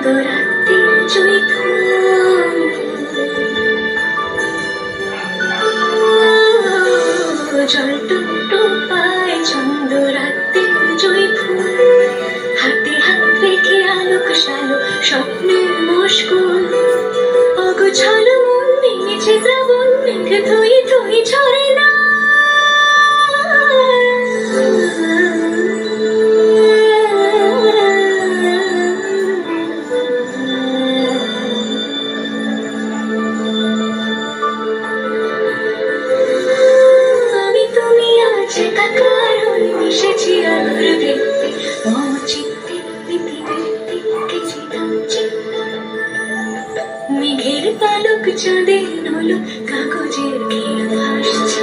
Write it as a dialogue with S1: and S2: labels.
S1: ছন্দ রাত্রির জৈথুন, জল টুকটো পায় ছন্দ রাত্রির জৈথুন, হাতে হাত রেখে আলোক সালো স্বপ্নের মুশকুল, অগোছালো মন ভেঙেছে শ্রাবণ মেঘ থই থই ঝরে না। আমি তুমি আজ একাকার হয়ে মিশেছি আলোর বৃত্তে, মম চিত্তে পৃথিবীর দিকে চিতাচ্ছে, মেঘের পালক চাঁদের নলক কাগজের খেল ভাসছে।